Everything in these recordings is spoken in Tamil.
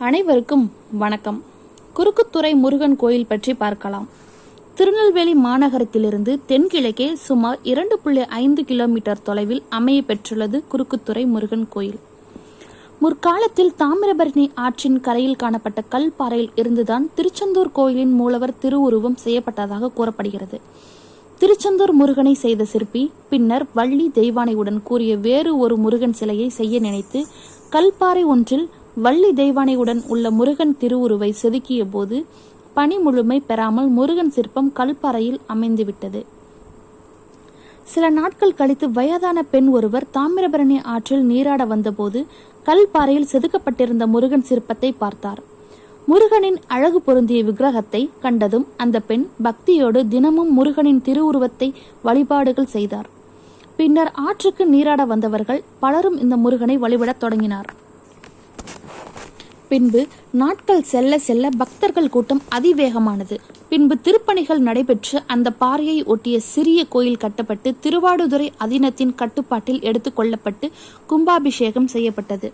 அனைவருக்கும் வணக்கம். குறுக்குத்துறை முருகன் கோயில் பற்றி பார்க்கலாம். திருநெல்வேலி மாநகரத்திலிருந்து தென்கிழக்கே சுமார் 2.5 கிலோமீட்டர் தொலைவில் அமைய பெற்றுள்ளது குறுக்குத்துறை முருகன் கோயில். முற்காலத்தில் தாமிரபரணி ஆற்றின் கரையில் காணப்பட்ட கல்பாறையில் இருந்துதான் திருச்செந்தூர் கோயிலின் மூலவர் திருவுருவம் செய்யப்பட்டதாக கூறப்படுகிறது. திருச்செந்தூர் முருகனை செய்த சிற்பி பின்னர் வள்ளி தெய்வானையுடன் கூறிய வேறு ஒரு முருகன் சிலையை செய்ய நினைத்து கல்பாறை ஒன்றில் வள்ளி தெய்வானையுடன் உள்ள முருகன் திருவுருவை செதுக்கிய போது பணி முழுமை பெறாமல் முருகன் சிற்பம் கல்பாறையில் அமைந்துவிட்டது. சில நாட்கள் கழித்து வயதான பெண் ஒருவர் தாமிரபரணி ஆற்றில் நீராட வந்தபோது கல்பாறையில் செதுக்கப்பட்டிருந்த முருகன் சிற்பத்தை பார்த்தார். முருகனின் அழகு பொருந்திய விக்கிரகத்தை கண்டதும் அந்த பெண் பக்தியோடு தினமும் முருகனின் திருவுருவத்தை வழிபாடுகள் செய்தார். பின்னர் ஆற்றுக்கு நீராட வந்தவர்கள் பலரும் இந்த முருகனை வழிபடத் தொடங்கினார். பின்பு நாட்கள் செல்ல செல்ல பக்தர்கள் கூட்டம் அதிவேகமானது. பின்பு திருப்பணிகள் நடைபெற்று அந்த பாறையை ஒட்டிய சிறிய கோயில் கட்டப்பட்டு திருவாடுதுறை அதீனத்தின் கட்டுப்பாட்டில் எடுத்துக் கொள்ளப்பட்டு கும்பாபிஷேகம் செய்யப்பட்டது.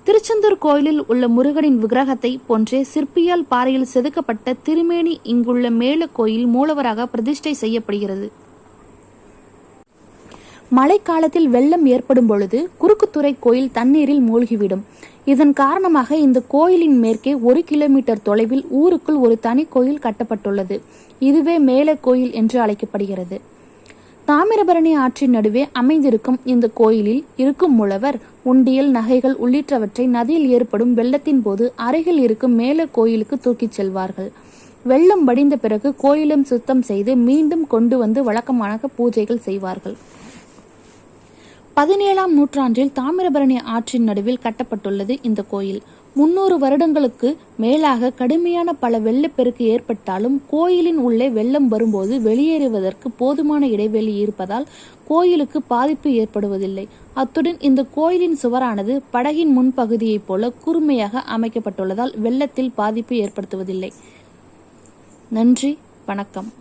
திருச்செந்தூர் கோயிலில் உள்ள முருகனின் விக்கிரகத்தை போன்றே சிற்பியால் பாறையில் செதுக்கப்பட்ட திருமேனி இங்குள்ள மேல கோயில் மூலவராக பிரதிஷ்டை செய்யப்படுகிறது. மழைக்காலத்தில் வெள்ளம் ஏற்படும் பொழுது குறுக்குத்துறை கோயில் தண்ணீரில் மூழ்கிவிடும். இதன் காரணமாக இந்த கோயிலின் மேற்கே 1 கிலோமீட்டர் தொலைவில் ஊருக்குள் ஒரு தனி கோயில் கட்டப்பட்டுள்ளது. இதுவே மேல கோயில் என்று அழைக்கப்படுகிறது. தாமிரபரணி ஆற்றின் நடுவே அமைந்திருக்கும் இந்த கோயிலில் இருக்கும் மூலவர் உண்டியல், நகைகள் உள்ளிட்டவற்றை நதியில் ஏற்படும் வெள்ளத்தின் போது அருகில் இருக்கும் மேல கோயிலுக்கு தூக்கிச் செல்வார்கள். வெள்ளம் வடிந்த பிறகு கோயிலும் சுத்தம் செய்து மீண்டும் கொண்டு வந்து வழக்கமான பூஜைகள் செய்வார்கள். 17ஆம் நூற்றாண்டில் தாமிரபரணி ஆற்றின் நடுவில் கட்டப்பட்டுள்ளது இந்த கோயில். 300 வருடங்களுக்கு மேலாக கடுமையான பல வெள்ளப்பெருக்கு ஏற்பட்டாலும் கோயிலின் உள்ளே வெள்ளம் வரும்போது வெளியேறுவதற்கு போதுமான இடைவெளி இருப்பதால் கோயிலுக்கு பாதிப்பு ஏற்படுவதில்லை. அத்துடன் இந்த கோயிலின் சுவரானது படகின் முன்பகுதியைப் போல கூர்மையாக அமைக்கப்பட்டுள்ளதால் வெள்ளத்தில் பாதிப்பு ஏற்படுத்துவதில்லை. நன்றி, வணக்கம்.